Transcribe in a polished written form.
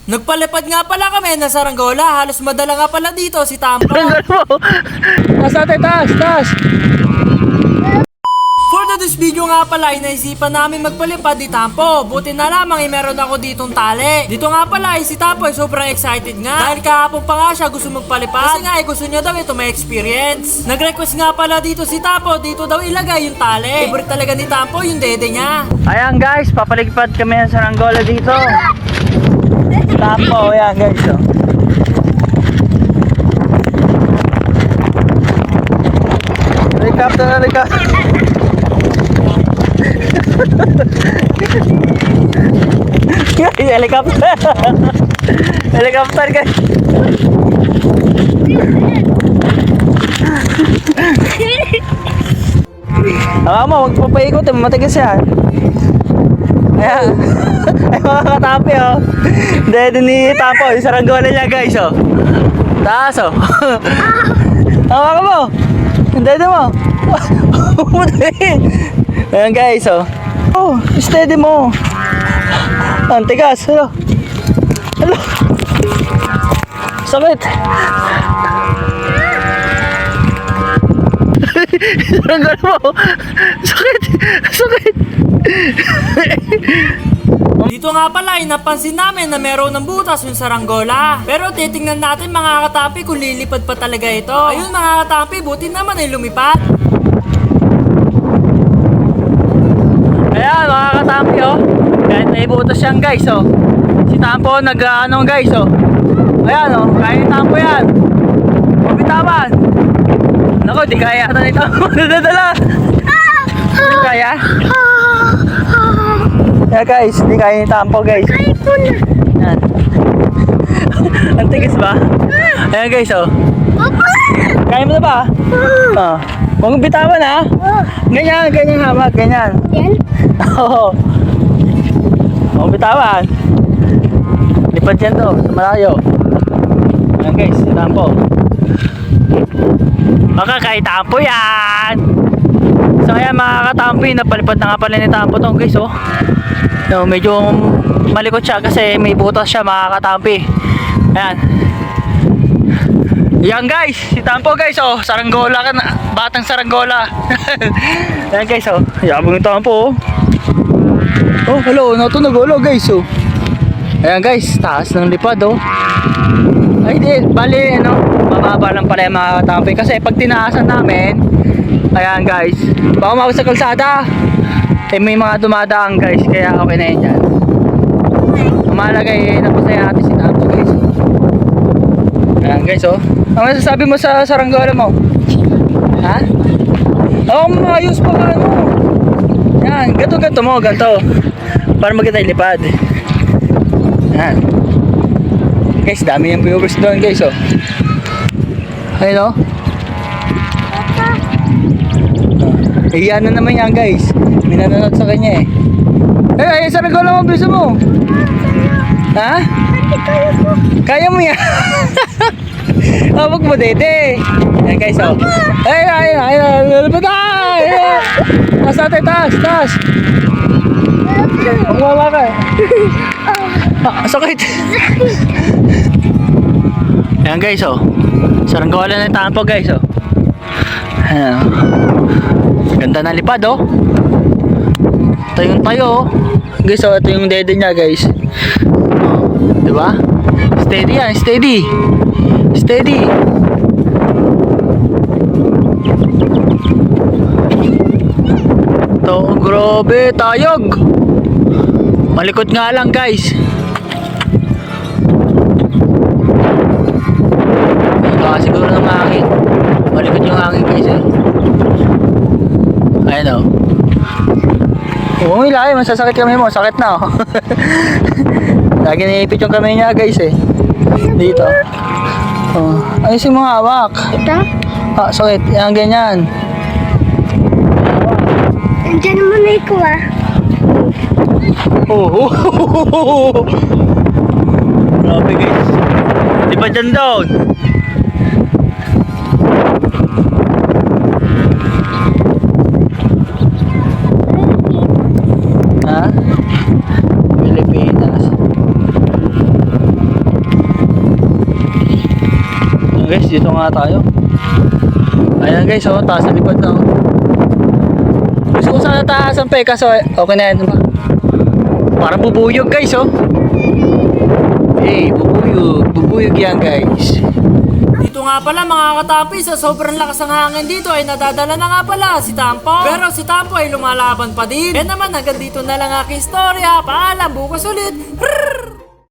Nagpalipad nga pala kami na saranggola. Halos madala nga pala dito si Tampo. Nasa atin, taas. For today's video nga pala, inaisipan namin magpalipad ni Tampo. Buti na lamang meron ako ditong tali. Dito nga pala si Tampo ay sobrang excited nga. Dahil kahapon pa nga siya gusto magpalipad. Kasi nga gusto niya daw ito may experience. Nag-request nga pala dito si Tampo, dito daw ilagay yung tali. Favorite talaga ni Tampo yung dede niya. Ayan guys, papalipad kami ng saranggola dito. Tampo, ayan guys. Oh. Helicopter. Helicopter guys. Alam mo, huwag papaikot, matigas yan. Ayan. Ay mga katapi oh. Dede ni Tampo, yung saranggola niya guys oh. Taas oh. Hawakan mo. Dede mo. Ayan guys oh. Oh, steady mo. Ang tigas. Hello. Sakit. Saranggola mo. Sakit. Dito nga pala ay napansin namin na meron ng butas yung saranggola. Pero titingnan natin mga katapi kung lilipad pa talaga ito. Ayun mga katapi, buti naman ay lumipad. Ayan mga katapi oh. Kahit may butas yan guys oh. Si Tampo nag-ano guys oh. Ayan oh, kaya ni Tampo yan. Mabitawan. Naku, di kaya ata ni Tampo. Nadadala. Di kaya? Yeah guys, di kaya ni Tampo guys. Kaya ko na. Ayan. Ang tigas ba? Ayan guys oh. Kaya mo na ba? Oh. Huwag mong bitawan ha. Ganyan hawak, ganyan. Yan? Oo. Huwag mong bitawan. Lipad yan to, sa malayo. Ayan guys, si Tampo. Baka kay Tampo yan. So ayan mga katampi, napalipad na nga pala ni Tampo to guys oh. No, medyo malikot siya kasi may butas siya mga katampi. Ayan. Yan guys, si Tampo guys oh, saranggola ka na, batang saranggola. Yan guys oh, yabang ni Tampo oh. Oh, hello, natunog ulo guys oh. Ayan guys, taas ng lipad oh. Ay di, bali ano, mababa lang pala yung mga katampi kasi pag tinaasan namin, ayan guys, baka mawag sa kalsada. Eh may mga dumadaan guys, kaya okay na yun dyan. Malagay na masaya natin si Tampo guys. Ayan guys oh. Ano masasabi mo sa saranggola mo? Ha? Oo, maayos pa ka ano. Yan, ganto mo, ganto. Para maganda ilipad. Yan. Guys, dami yung viewers doon guys oh. Ayun oh. Iyan na naman yan guys. May nanonood sa kanya eh. Ay, saranggola mo, biso mo. Ha? Kaya mo yan. Huwag mo dede. Ayan guys oh. Ay, lalapad na. Taas natin, taas. Ang wala ka eh. Sakit. Ayan guys oh. Saranggola na Tampo guys oh. Ayan oh. Ganda na lipad oh. Tayo oh. Guys oh, ito yung dede niya guys. Oh, diba? Steady yan, steady. Ito, grabe, tayog. Malikot nga lang guys. Baka siguro ng hangin. Malikot yung hangin guys eh. Ayan o. Oo, ilay, masasakit kami mo. Sakit na oh. Lagi naipit yung kamay niya guys eh. Dito. Oh, ayusin mo hawak. Ito? Ah, sakit. Yan, ganyan. Nandiyan mo na ikaw ah. Oh. Grabe guys. Di ba dyan doon? Ha? Pilipinas. Guys, dito nga tayo. Ayan guys, oh, taas na lipad na. Oh. Gusto ko sana taasan pa kaso okay na yan. Parang bubuyog guys, oh. Hey, bubuyog yan guys. Dito nga pala mga katampi, sa sobrang lakas ng hangin dito ay nadadala na nga pala si Tampo. Pero si Tampo ay lumalaban pa din. Kaya naman hanggang dito na lang aking istorya. Paalam, bukas ulit.